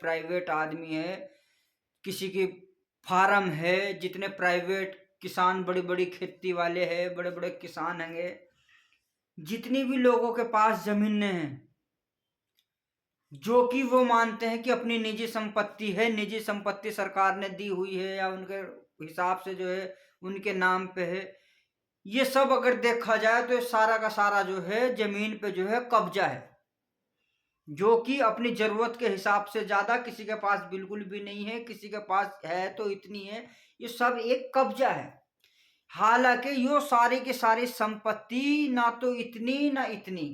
Private आदमी है, किसी की फार्म है, जितने प्राइवेट किसान बड़ी बड़ी खेती वाले हैं, बड़े बड़े किसान हैं, जितनी भी लोगों के पास जमीनें हैं, जो कि वो मानते हैं कि अपनी निजी संपत्ति है, निजी संपत्ति सरकार ने दी हुई है या उनके हिसाब से जो है उनके नाम पे है, ये सब अगर देखा जाए तो सारा का सारा जो है जमीन पे जो है कब्जा है, जो कि अपनी जरूरत के हिसाब से ज्यादा किसी के पास बिल्कुल भी नहीं है, किसी के पास है तो इतनी है, ये सब एक कब्जा है। हालांकि यो सारी की सारी संपत्ति ना तो इतनी ना इतनी,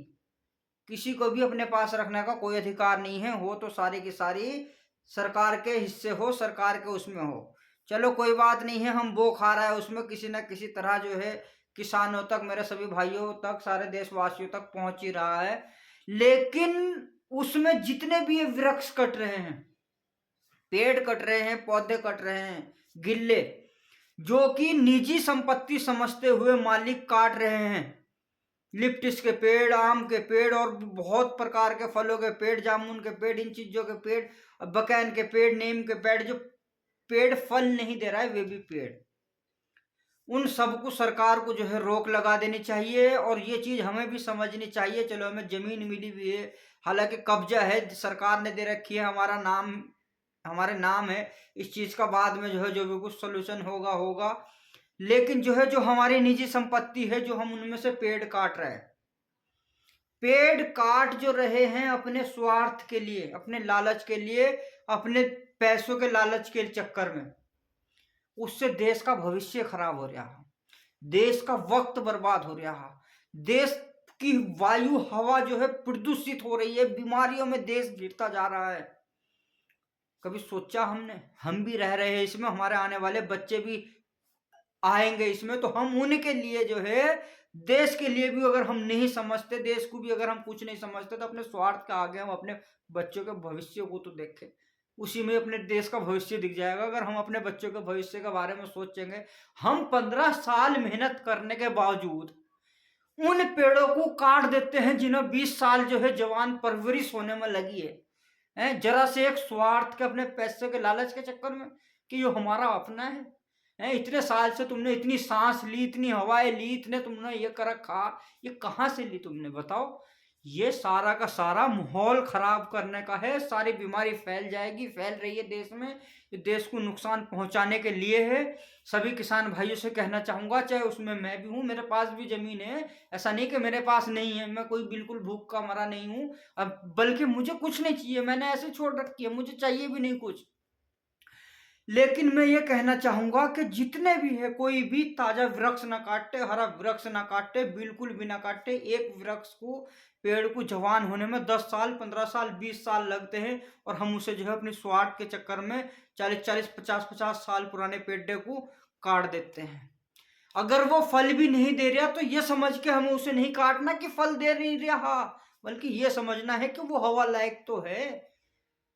किसी को भी अपने पास रखने का कोई अधिकार नहीं है, हो तो सारी की सारी सरकार के हिस्से हो, सरकार के उसमें हो। चलो कोई बात नहीं है, हम वो खा रहा है उसमें किसी ना किसी तरह जो है किसानों तक, मेरे सभी भाइयों तक, सारे देशवासियों तक पहुंच ही रहा है। लेकिन उसमें जितने भी ये वृक्ष कट रहे हैं, पेड़ कट रहे हैं, पौधे कट रहे हैं, गिल्ले, जो कि निजी संपत्ति समझते हुए मालिक काट रहे हैं, लिप्टिस के पेड़, आम के पेड़ और बहुत प्रकार के फलों के पेड़, जामुन के पेड़, इन चीजों के पेड़, बकैन के पेड़, नीम के पेड़, जो पेड़ फल नहीं दे रहा है वे भी पेड़, उन सबको सरकार को जो है रोक लगा देनी चाहिए। और ये चीज हमें भी समझनी चाहिए। चलो हमें जमीन मिली हुई है, हालांकि कब्जा है, सरकार ने दे रखी है, हमारा नाम, हमारे नाम है, इस चीज का बाद में जो है जो भी कुछ सोल्यूशन होगा होगा, लेकिन जो है जो हमारी निजी संपत्ति है, जो हम उनमें से पेड़ काट रहे हैं, पेड़ काट जो रहे हैं अपने स्वार्थ के लिए, अपने लालच के लिए, अपने पैसों के लालच के चक्कर में, उससे देश का भविष्य खराब हो रहा है, देश का वक्त बर्बाद हो रहा है, देश की वायु हवा जो है प्रदूषित हो रही है, बीमारियों में देश गिरता जा रहा है। कभी सोचा हमने? हम भी रह रहे हैं इसमें, हमारे आने वाले बच्चे भी आएंगे इसमें, तो हम उनके लिए जो है, देश के लिए भी अगर हम नहीं समझते, देश को भी अगर हम कुछ नहीं समझते, तो अपने स्वार्थ के आगे हम अपने बच्चों के भविष्य को तो देखें, उसी में अपने देश का भविष्य दिख जाएगा। अगर हम अपने बच्चों के भविष्य के बारे में सोचेंगे, हम 15 साल मेहनत करने के बावजूद उन पेड़ों को काट देते हैं जिन्हें 20 साल जो है जवान परवरिश होने में लगी है, जरा से एक स्वार्थ के, अपने पैसे के लालच के चक्कर में कि ये हमारा अपना है, इतने साल से तुमने इतनी सांस ली, इतनी हवाएं ली, इतने तुमने ये कर रखा, ये कहाँ से ली तुमने बताओ? ये सारा का सारा माहौल खराब करने का है, सारी बीमारी फैल जाएगी, फैल रही है देश में, ये देश को नुकसान पहुंचाने के लिए है। सभी किसान भाइयों से कहना चाहूंगा, चाहे उसमें मैं भी हूँ, मेरे पास भी जमीन है, ऐसा नहीं कि मेरे पास नहीं है, मैं कोई बिल्कुल भूख का मरा नहीं हूँ, अब बल्कि मुझे कुछ नहीं चाहिए, मैंने ऐसे छोड़ रखी है, मुझे चाहिए भी नहीं कुछ। लेकिन मैं ये कहना चाहूंगा कि जितने भी है, कोई भी ताजा वृक्ष ना काटे, हरा वृक्ष ना काटे, बिल्कुल भी ना काटे। एक वृक्ष को, पेड़ को जवान होने में 10 साल, 15 साल, 20 साल लगते हैं, और हम उसे जो है अपनी स्वार्थ के चक्कर में 40-40, 50-50 साल पुराने पेड़ को काट देते हैं। अगर वो फल भी नहीं दे रहा तो ये समझ के हमें उसे नहीं काटना कि फल दे नहीं रहा, बल्कि ये समझना है कि वो हवा लायक तो है,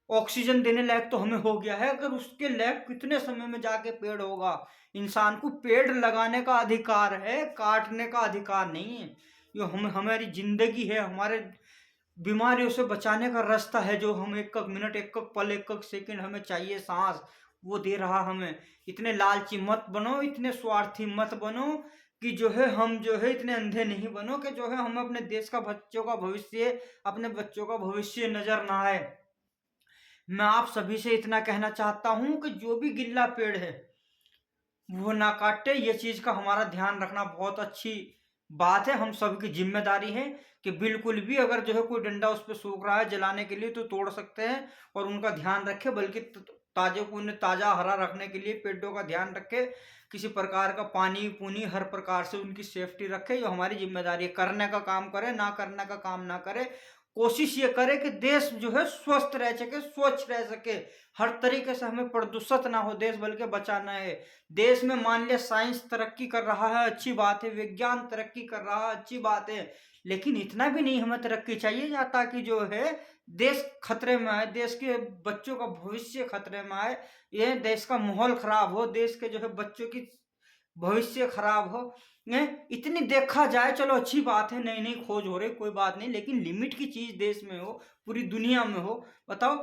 ऑक्सीजन देने लायक तो हमें हो गया है। अगर उसके लायक कितने समय में जाके पेड़ होगा। इंसान को पेड़ लगाने का अधिकार है, काटने का अधिकार नहीं है। ये हमारी जिंदगी है, हमारे बीमारियों से बचाने का रास्ता है, जो हम एक एक मिनट, एक एक पल, एक एक सेकंड हमें चाहिए सांस, वो दे रहा हमें। इतने लालची मत बनो, इतने स्वार्थी मत बनो कि जो है हम जो है इतने अंधे नहीं बनो कि जो है हम अपने देश का, बच्चों का भविष्य, अपने बच्चों का भविष्य नजर ना आए। मैं आप सभी से इतना कहना चाहता हूं कि जो भी गिल्ला पेड़ है वो ना काटे। ये चीज का हमारा ध्यान रखना बहुत अच्छी बात है, हम सबकी जिम्मेदारी है कि बिल्कुल भी अगर जो है कोई डंडा उस पर सूख रहा है जलाने के लिए तो तोड़ सकते हैं और उनका ध्यान रखे, बल्कि ताजे को, उन्हें ताजा हरा रखने के लिए पेड़ों का ध्यान रखे, किसी प्रकार का पानी पुनी हर प्रकार से उनकी सेफ्टी रखे। ये हमारी जिम्मेदारी है, करने का काम करे, ना करने का काम ना करे। कोशिश ये करे कि देश जो है स्वस्थ रह सके, स्वच्छ रह सके, हर तरीके से हमें प्रदूषित ना हो देश, बल्कि बचाना है। देश में मान लिया साइंस तरक्की कर रहा है, अच्छी बात है, विज्ञान तरक्की कर रहा है, अच्छी बात है, लेकिन इतना भी नहीं हमें तरक्की चाहिए ताकि जो है देश खतरे में आए, देश के बच्चों का भविष्य खतरे में आए, ये देश का माहौल खराब हो, देश के जो है बच्चों की भविष्य खराब हो। इतनी देखा जाए, चलो अच्छी बात है, नई नई खोज हो रही, कोई बात नहीं, लेकिन लिमिट की चीज देश में हो, पूरी दुनिया में हो। बताओ,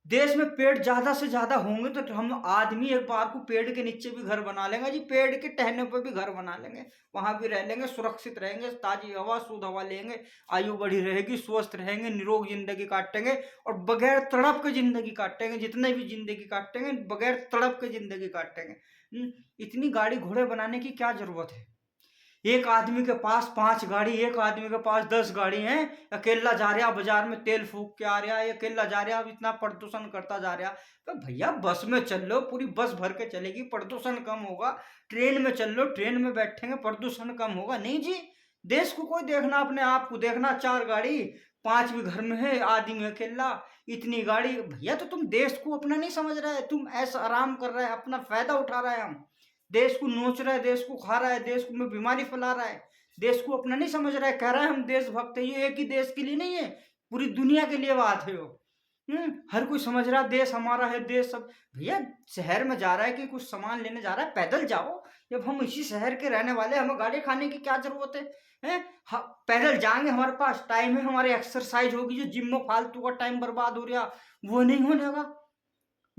देश में पेड़ ज्यादा से ज्यादा होंगे तो हम आदमी एक बार को पेड़ के नीचे भी घर बना लेंगे जी, पेड़ के टहने पर भी घर बना लेंगे, वहां भी रह लेंगे, सुरक्षित रहेंगे, ताजी हवा शुद्ध हवा लेंगे, आयु बढ़ी रहेगी, स्वस्थ रहेंगे, निरोग जिंदगी काटेंगे और बगैर तड़प के जिंदगी काटेंगे। जितने भी जिंदगी काटेंगे बगैर तड़प के जिंदगी काटेंगे। इतनी गाड़ी घोड़े बनाने की क्या जरूरत है? एक आदमी के पास 5 गाड़ी, एक आदमी के पास 10 गाड़ी हैं, अकेला जा रहा बाजार में तेल फूक के आ रहा है, अकेला जा रहा इतना प्रदूषण करता जा रहा। तो भैया बस में चल लो, पूरी बस भर के चलेगी, प्रदूषण कम होगा। ट्रेन में चल लो, ट्रेन में बैठेंगे, प्रदूषण कम होगा। नहीं जी, देश को कोई देखना, अपने आप को देखना। 4 गाड़ी, 5 भी घर में है, आदमी अकेला, इतनी गाड़ी। भैया तो तुम देश को अपना नहीं समझ रहा है, तुम ऐसा आराम कर रहा है, अपना फायदा उठा रहा है। हम देश को नोच रहा है, देश को खा रहा है, देश को में बीमारी फैला रहा है, देश को अपना नहीं समझ रहा है, कह रहा है हम देशभक्त है। ये एक ही देश के लिए नहीं है, पूरी दुनिया के लिए बात है वो। हर कोई समझ रहा है देश हमारा है, देश सब। भैया शहर में जा रहा है कि कुछ सामान लेने जा रहा है, पैदल जाओ। जब हम इसी शहर के रहने वाले, हमें गाड़ी खाने की क्या जरूरत है? पैदल जाएंगे, हमारे पास टाइम है, हमारी एक्सरसाइज होगी। जो जिम में फालतू का टाइम बर्बाद हो रहा वो नहीं होने का,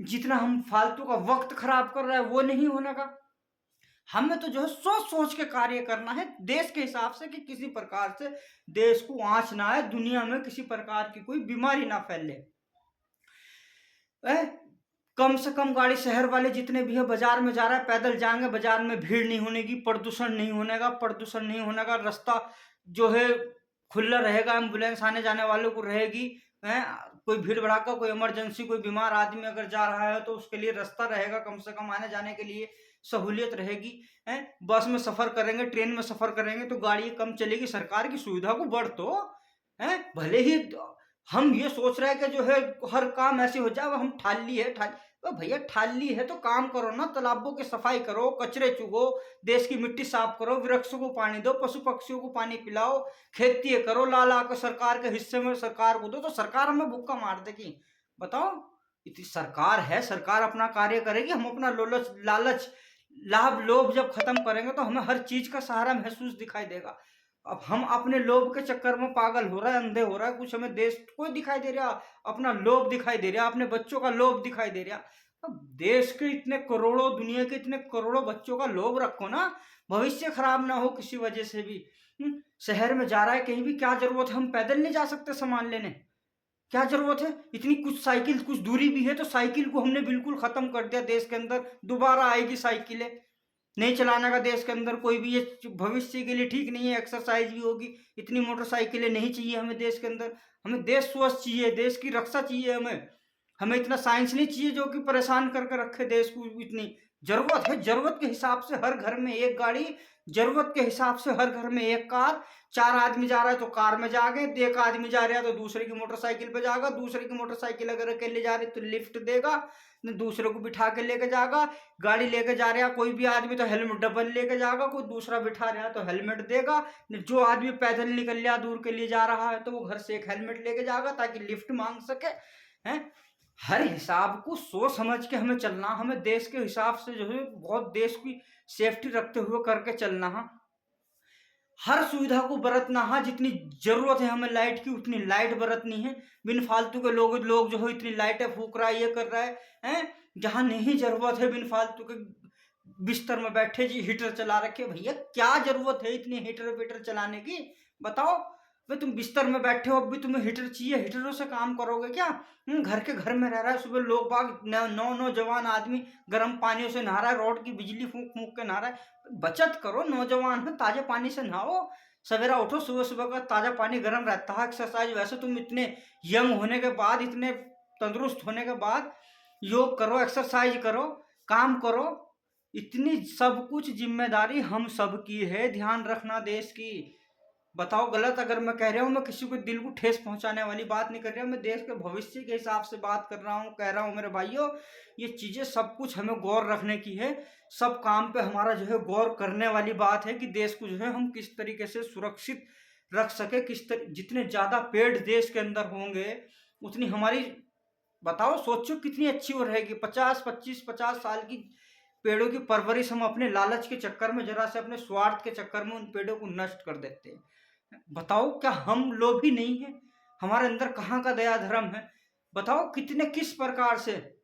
जितना हम फालतू का वक्त खराब कर रहे हैं वो नहीं होने का। हमें तो जो है सोच सोच के कार्य करना है देश के हिसाब से, कि किसी प्रकार से देश को आंच ना आए, दुनिया में किसी प्रकार की कोई बीमारी ना फैले। कम से कम गाड़ी शहर वाले जितने भी है, बाजार में जा रहा है पैदल जाएंगे, बाजार में भीड़ नहीं होने की, प्रदूषण नहीं होने का, प्रदूषण नहीं होने का, रास्ता जो है खुला रहेगा, एम्बुलेंस आने जाने वालों को रहेगी। कोई भीड़ भड़ाका, कोई इमरजेंसी, कोई बीमार आदमी अगर जा रहा है तो उसके लिए रास्ता रहेगा, कम से कम आने जाने के लिए सहूलियत रहेगी। बस में सफर करेंगे, ट्रेन में सफर करेंगे तो गाड़ी कम चलेगी, सरकार की सुविधा को बढ़ तो भले ही हम ये सोच रहे हैं कि जो है हर काम ऐसे हो जाए, हम ठाली है तो भैया ठाली है तो काम करो ना, तालाबों की सफाई करो, कचरे चुगो, देश की मिट्टी साफ करो, वृक्षों को पानी दो, पशु पक्षियों को पानी पिलाओ, खेती करो, ला ला कर सरकार के हिस्से में सरकार को दो, तो सरकार हमें भूखा मार देगी? बताओ, इतनी सरकार है, सरकार अपना कार्य करेगी, हम अपना लालच लाभ लोभ जब खत्म करेंगे तो हमें हर चीज का सहारा महसूस दिखाई देगा। अब हम अपने लोभ के चक्कर में पागल हो रहा है, अंधे हो रहा है, कुछ हमें देश कोई दिखाई दे रहा, अपना लोभ दिखाई दे रहा, अपने बच्चों का लोभ दिखाई दे रहा। अब देश के इतने करोड़ों, दुनिया के इतने करोड़ों बच्चों का लोभ रखो ना, भविष्य खराब ना हो किसी वजह से भी। शहर में जा रहा है कहीं भी, क्या जरूरत है? हम पैदल नहीं जा सकते सामान लेने? क्या जरूरत है? इतनी कुछ साइकिल, कुछ दूरी भी है तो साइकिल को हमने बिल्कुल खत्म कर दिया देश के अंदर। दोबारा आएगी साइकिलें, नहीं चलाने का देश के अंदर कोई भी, ये भविष्य के लिए ठीक नहीं है, एक्सरसाइज भी होगी। इतनी मोटरसाइकिलें नहीं चाहिए हमें देश के अंदर। हमें देश स्वस्थ चाहिए, देश की रक्षा चाहिए हमें। हमें इतना साइंस नहीं चाहिए जो कि परेशान करके रखे देश को। इतनी जरूरत है, जरूरत के हिसाब से हर घर में एक गाड़ी, जरूरत के हिसाब से हर घर में एक कार। 4 आदमी जा रहा है तो कार में जागे, एक आदमी जा रहा है तो दूसरे की मोटरसाइकिल पे जाएगा, दूसरे की मोटरसाइकिल अगर अकेले जा रही तो लिफ्ट देगा, दूसरे को बिठा के लेके जाएगा। गाड़ी लेके जा रहा है कोई भी आदमी तो हेलमेट डबल लेके जाएगा, कोई दूसरा बिठा रहा है तो हेलमेट देगा। जो आदमी पैदल निकल लिया, दूर के लिए जा रहा है, तो वो घर से एक हेलमेट लेके जाएगा ताकि लिफ्ट मांग सके। हैं, हर हिसाब को सोच समझ के हमें चलना, हमें देश के हिसाब से जो है बहुत देश की सेफ्टी रखते हुए करके चलना है। हर सुविधा को बरतना है, जितनी जरूरत है हमें लाइट की उतनी लाइट बरतनी है। बिन फालतू के लोग जो है इतनी लाइटें फूक रहा है, ये कर रहा है, जहां नहीं जरूरत है बिन फालतू के बिस्तर में बैठे जी हीटर चला रखे। भैया क्या जरूरत है इतनी हीटर वीटर चलाने की? बताओ भाई, तुम बिस्तर में बैठे हो, अब भी तुम्हें हीटर चाहिए? हीटरों से काम करोगे क्या? घर के घर में रह रहा है, सुबह लोग बाग नौजवान आदमी गर्म पानियों से नहा रहा है, रोड की बिजली फूंक फूंक के नहा रहा है। बचत करो, नौजवान है, ताजे पानी से नहाओ, सवेरा उठो, सुबह सुबह का ताजा पानी गर्म रहता है। एक्सरसाइज, वैसे तुम इतने यंग होने के बाद, इतने तंदुरुस्त होने के बाद योग करो, एक्सरसाइज करो, काम करो। इतनी सब कुछ जिम्मेदारी हम सब की है, ध्यान रखना देश की। बताओ गलत अगर मैं कह रहा हूँ, मैं किसी को दिल को ठेस पहुंचाने वाली बात नहीं कर रहा हूँ, मैं देश के भविष्य के हिसाब से बात कर रहा हूँ, कह रहा हूँ मेरे भाइयों, ये चीजें सब कुछ हमें गौर रखने की है। सब काम पे हमारा जो है गौर करने वाली बात है कि देश को जो है हम किस तरीके से सुरक्षित रख सके, जितने ज्यादा पेड़ देश के अंदर होंगे उतनी हमारी, बताओ सोचो कितनी अच्छी वो रहेगी। 50 साल की पेड़ों की परवरिश हम अपने लालच के चक्कर में, जरा से अपने स्वार्थ के चक्कर में उन पेड़ों को नष्ट कर देते हैं। बताओ क्या हम लोग ही नहीं है? हमारे अंदर कहाँ का दया धर्म है? बताओ कितने किस प्रकार से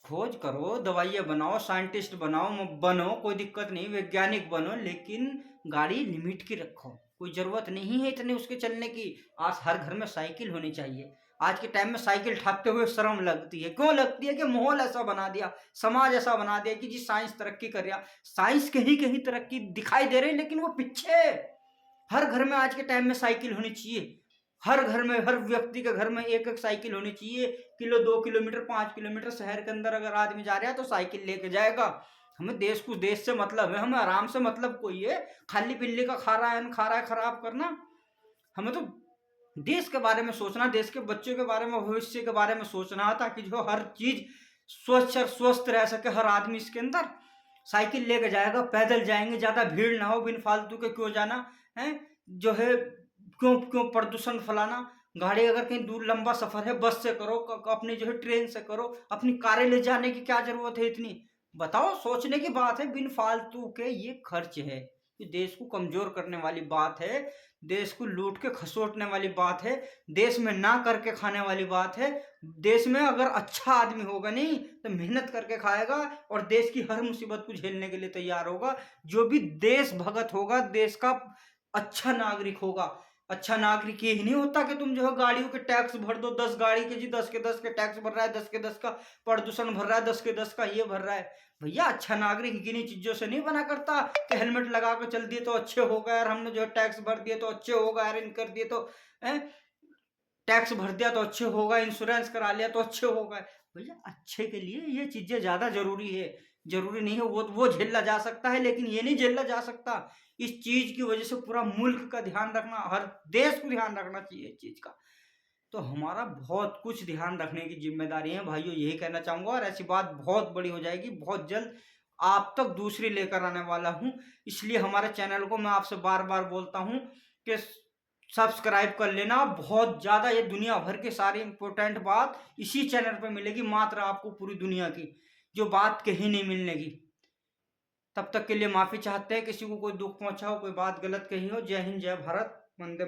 खोज करो, दवाइयाँ बनाओ, साइंटिस्ट बनो, कोई दिक्कत नहीं, वैज्ञानिक बनो, लेकिन गाड़ी लिमिट की रखो। कोई ज़रूरत नहीं है इतने उसके चलने की। आज हर घर में साइकिल होनी चाहिए। आज के टाइम में साइकिल ठाकते हुए शर्म लगती है। क्यों लगती है? कि माहौल ऐसा बना दिया, समाज ऐसा बना दिया कि जी साइंस तरक्की कर रहा। साइंस कहीं-कहीं तरक्की दिखाई दे रही है, लेकिन वो पीछे है। हर घर में आज के टाइम में साइकिल होनी चाहिए। हर घर में, हर व्यक्ति के घर में एक-एक साइकिल होनी चाहिए। 2 किलोमीटर, 5 किलोमीटर शहर के अंदर अगर आदमी जा रहा है तो साइकिल लेके जाएगा। हमें देश से मतलब है, हमें आराम से मतलब कोई है। खाली-पिल्ली का खा रहा है, खराब करना। हमें तो देश के बारे में सोचना, देश के बच्चों के बारे में, भविष्य के बारे में सोचना, ताकि जो हर चीज स्वच्छ और स्वस्थ रह सके हर आदमी इसके अंदर। साइकिल लेके जाएगा, पैदल जाएंगे, ज्यादा भीड़ ना हो, बिन फालतू के क्यों जाना है जो है, क्यों क्यों प्रदूषण फैलाना। गाड़ी अगर कहीं दूर लंबा सफर है, बस से करो, अपनी जो है ट्रेन से करो। अपनी कारें ले जाने की क्या जरूरत है इतनी? बताओ, सोचने की बात है। बिन फालतू के ये खर्च है, ये देश को कमजोर करने वाली बात है, देश को लूट के खसोटने वाली बात है, देश में ना करके खाने वाली बात है। देश में अगर अच्छा आदमी होगा नहीं तो मेहनत करके खाएगा और देश की हर मुसीबत को झेलने के लिए तैयार होगा। जो भी देश भगत होगा, देश का अच्छा नागरिक होगा। अच्छा नागरिक ये ही नहीं होता कि तुम जो है गाड़ियों के टैक्स भर दो, 10 गाड़ी के जी 10 के 10 के टैक्स भर रहा है, 10 के 10 का प्रदूषण भर रहा है, 10 के 10 का ये भर रहा है। भैया, अच्छा नागरिक किन्हीं चीजों से नहीं बना करता कि हेलमेट लगा कर चल दिए तो अच्छे हो गए यार, हमने जो है टैक्स भर दिए तो अच्छे होगा यार, इन कर दिए तो टैक्स भर दिया तो अच्छे होगा, इंश्योरेंस करा लिया तो अच्छे होगा। भैया, अच्छे के लिए ये चीजें ज्यादा जरूरी है। जरूरी नहीं है वो झेला जा सकता है, लेकिन ये नहीं झेला जा सकता। इस चीज की वजह से पूरा मुल्क का ध्यान रखना, हर देश को ध्यान रखना चाहिए इस चीज का। तो हमारा बहुत कुछ ध्यान रखने की जिम्मेदारी है भाइयों, यही कहना चाहूंगा। और ऐसी बात बहुत बड़ी हो जाएगी, बहुत जल्द आप तक दूसरी लेकर आने वाला हूं। इसलिए हमारे चैनल को मैं आपसे बार बार बोलता हूं कि सब्सक्राइब कर लेना। बहुत ज्यादा ये दुनिया भर के सारी इंपॉर्टेंट बात इसी चैनल पर मिलेगी, मात्र आपको पूरी दुनिया की जो बात कहीं नहीं मिलने की। तब तक के लिए माफी चाहते हैं, किसी को कोई दुख पहुंचा हो, कोई बात गलत कही हो। जय हिंद, जय भारत, वंदे